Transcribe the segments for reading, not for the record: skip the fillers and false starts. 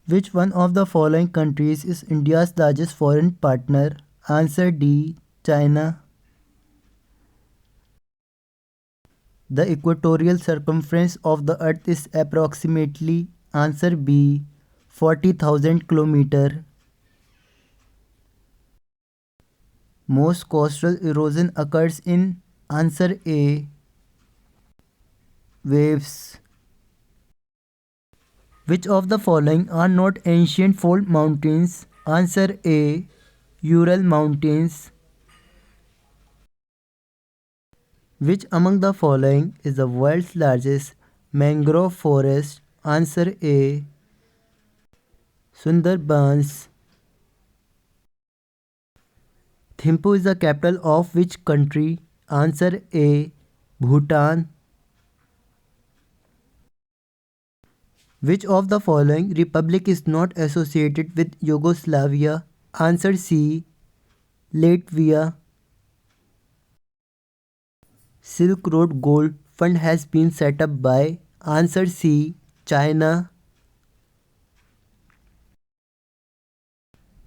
Which one of the following countries is India's largest foreign partner? Answer D. China. The equatorial circumference of the Earth is approximately, answer B, 40,000 km. Most coastal erosion occurs in, answer A, waves. Which of the following are not ancient fault mountains? Answer A, Ural Mountains. Which among the following is the world's largest mangrove forest? Answer A, Sundarbans. Thimphu is the capital of which country? Answer A, Bhutan. Which of the following republic is not associated with Yugoslavia? Answer C, Latvia. Silk Road Gold Fund has been set up by, answer C, China.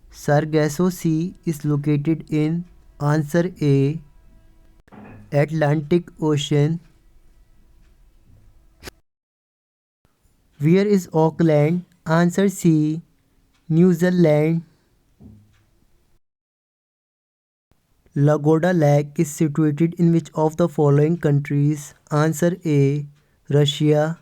Sargasso Sea is located in, answer A, Atlantic Ocean. Where is Auckland? Answer C, New Zealand. Lagoda Lake is situated in which of the following countries? Answer A, Russia.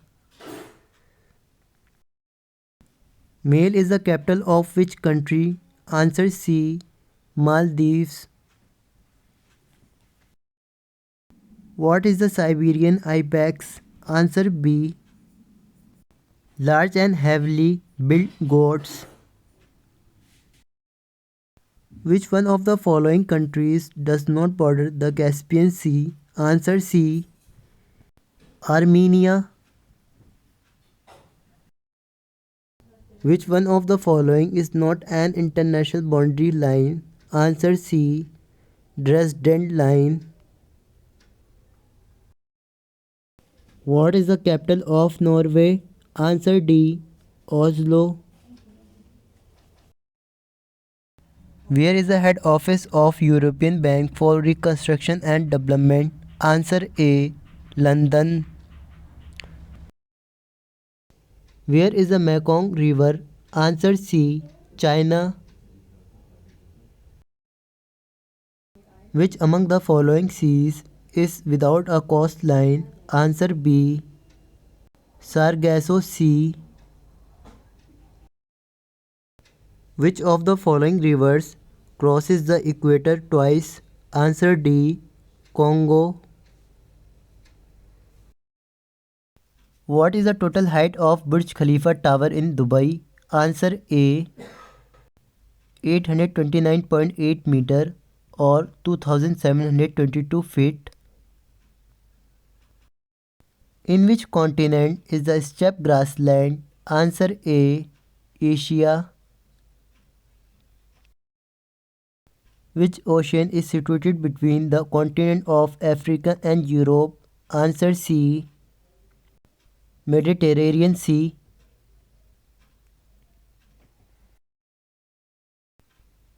Male is the capital of which country? Answer C, Maldives. What is the Siberian ibex? Answer B, large and heavily built goats. Which one of the following countries does not border the Caspian Sea? Answer C, Armenia. Which one of the following is not an international boundary line? Answer C, Dresden Line. What is the capital of Norway? Answer D, Oslo. Where is the head office of European Bank for Reconstruction and Development? Answer A, London. Where is the Mekong River? Answer C, China. Which among the following seas is without a coastline? Answer B, Sargasso Sea. Which of the following rivers crosses the equator twice? Answer D, Congo. What is the total height of Burj Khalifa Tower in Dubai? Answer A, 829.8 meter or 2722 feet. In which continent is the steppe grassland? Answer A, Asia. Which ocean is situated between the continent of Africa and Europe? Answer C, Mediterranean Sea.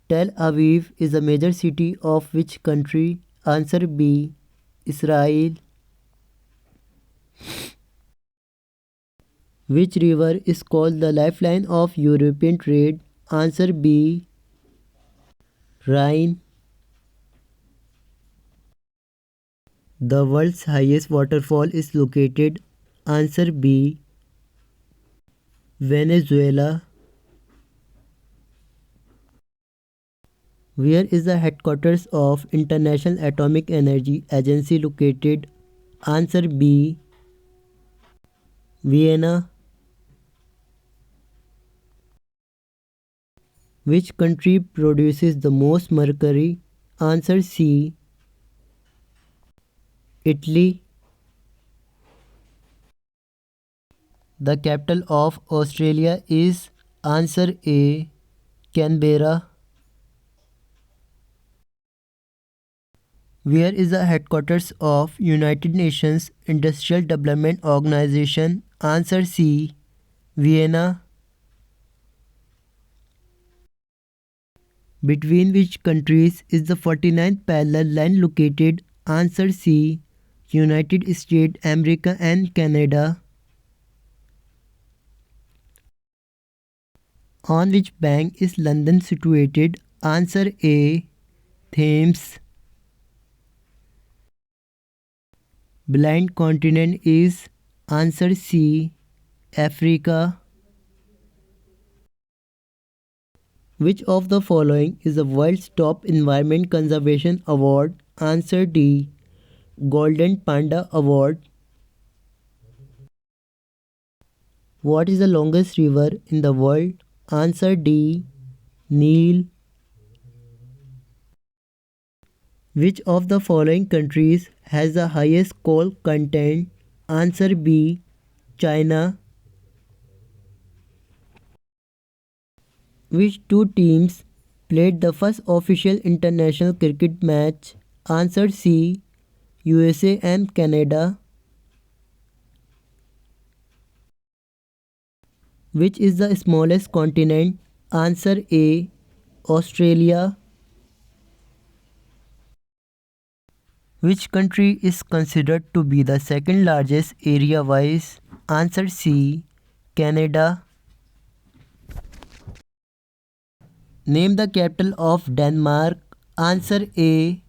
Tel Aviv is a major city of which country? Answer B, Israel. Which river is called the lifeline of European trade? Answer B, Rhine. The world's highest waterfall is located? Answer B, Venezuela. Where is the headquarters of International Atomic Energy Agency located? Answer B, Vienna. Which country produces the most mercury? Answer C, Italy. The capital of Australia is? Answer A, Canberra. Where is the headquarters of United Nations Industrial Development Organization? Answer C, Vienna. Between which countries is the 49th parallel line located? Answer C. United States, America and Canada. On which bank is London situated? Answer A. Thames. Blind continent is? Answer C. Africa. Which of the following is the world's top environment conservation award? Answer D. Golden Panda Award. What is the longest river in the world? Answer D. Nile. Which of the following countries has the highest coal content? Answer B. China. Which two teams played the first official international cricket match? Answer C. USA and Canada. Which is the smallest continent? Answer A. Australia. Which country is considered to be the second largest area-wise? Answer C. Canada. Name the capital of Denmark. Answer A.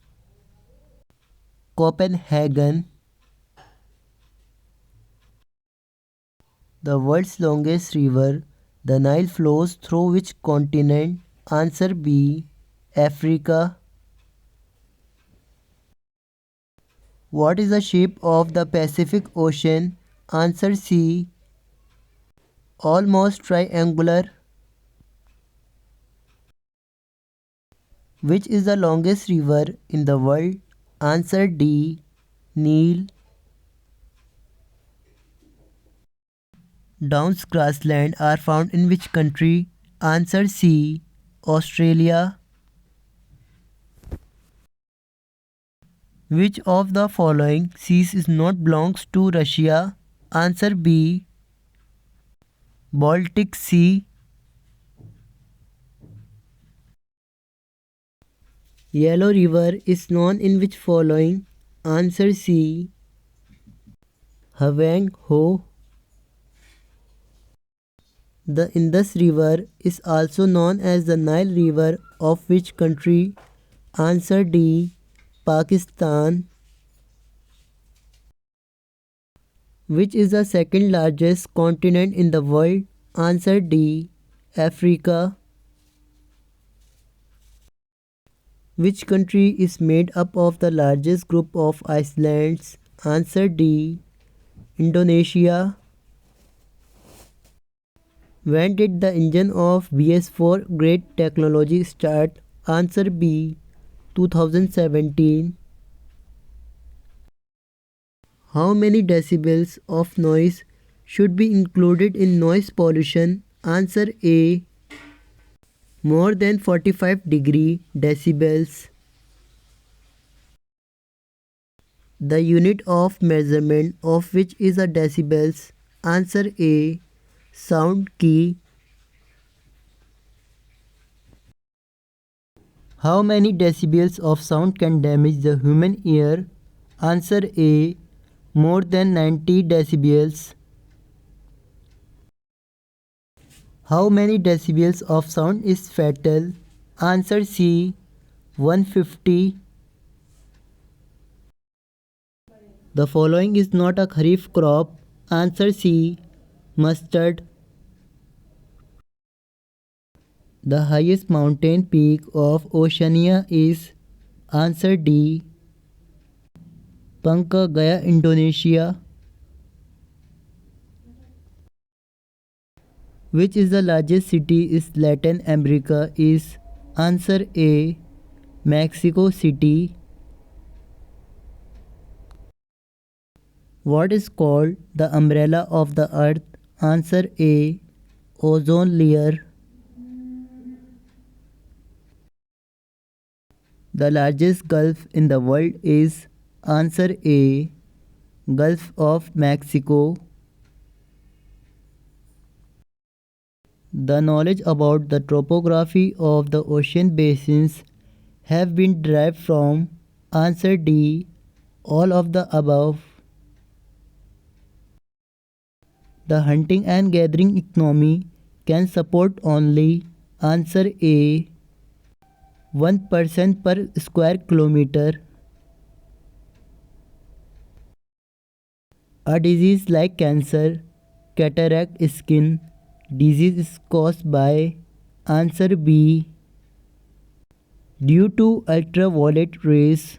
Copenhagen. The world's longest river, the Nile, flows through which continent? Answer B. Africa. What is the shape of the Pacific Ocean? Answer C. Almost triangular. Which is the longest river in the world? Answer D. Nile. Downs grassland are found in which country? Answer C. Australia. Which of the following seas is not belongs to Russia? Answer B. Baltic Sea. Yellow River is known in which following? Answer C. Hwang Ho. The Indus River is also known as the Nile River of which country? Answer D. Pakistan. Which is the second largest continent in the world? Answer D. Africa. Which country is made up of the largest group of islands? Answer D. Indonesia. When did the engine of BS4 Great Technology start? Answer B. 2017. How many decibels of noise should be included in noise pollution? Answer A. More than 45 degree decibels. The unit of measurement of which is a decibels? Answer A. Sound key. How many decibels of sound can damage the human ear? Answer A. More than 90 decibels. How many decibels of sound is fatal? Answer C. 150. The following is not a kharif crop. Answer C. Mustard. The highest mountain peak of Oceania is? Answer D. Puncak, Indonesia. Which is the largest city in Latin America is? Answer A. Mexico City. What is called the umbrella of the earth? Answer A. Ozone layer. The largest gulf in the world is? Answer A. Gulf of Mexico. The knowledge about the topography of the ocean basins have been derived from answer D, all of the above. The hunting and gathering economy can support only answer A, one person per square kilometer. A disease like cancer, cataract, skin disease is caused by answer B, due to ultraviolet rays.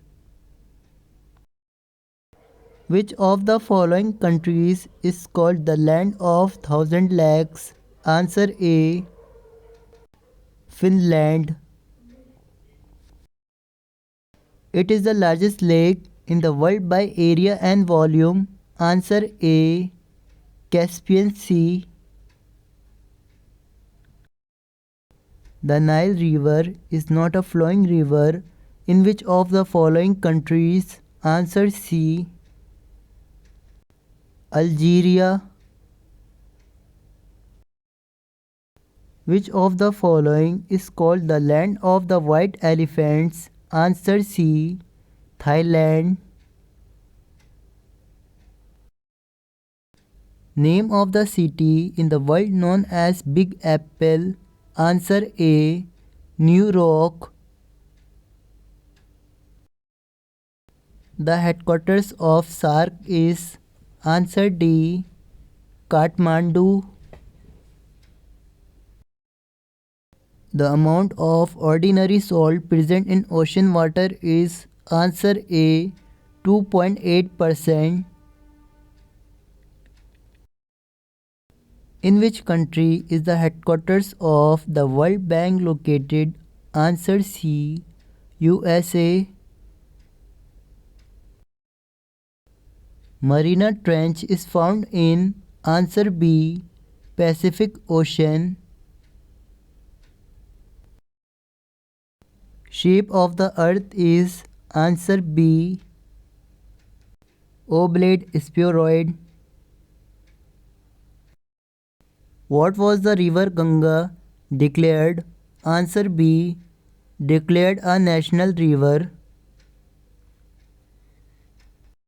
Which of the following countries is called the land of thousand lakes? Answer A, Finland. It is the largest lake in the world by area and volume. Answer A, Caspian Sea. The Nile River is not a flowing river in which of the following countries? Answer C, Algeria. Which of the following is called the land of the white elephants? Answer C, Thailand. Name of the city in the world known as Big Apple? Answer A, New York. The headquarters of SAARC is? Answer D, Kathmandu. The amount of ordinary salt present in ocean water is? Answer A, 2.8%. In which country is the headquarters of the World Bank located? Answer C, USA. Mariana Trench is found in? Answer B, Pacific Ocean. Shape of the earth is? Answer B, oblate spheroid. What was the river Ganga declared? Answer B, declared a national river.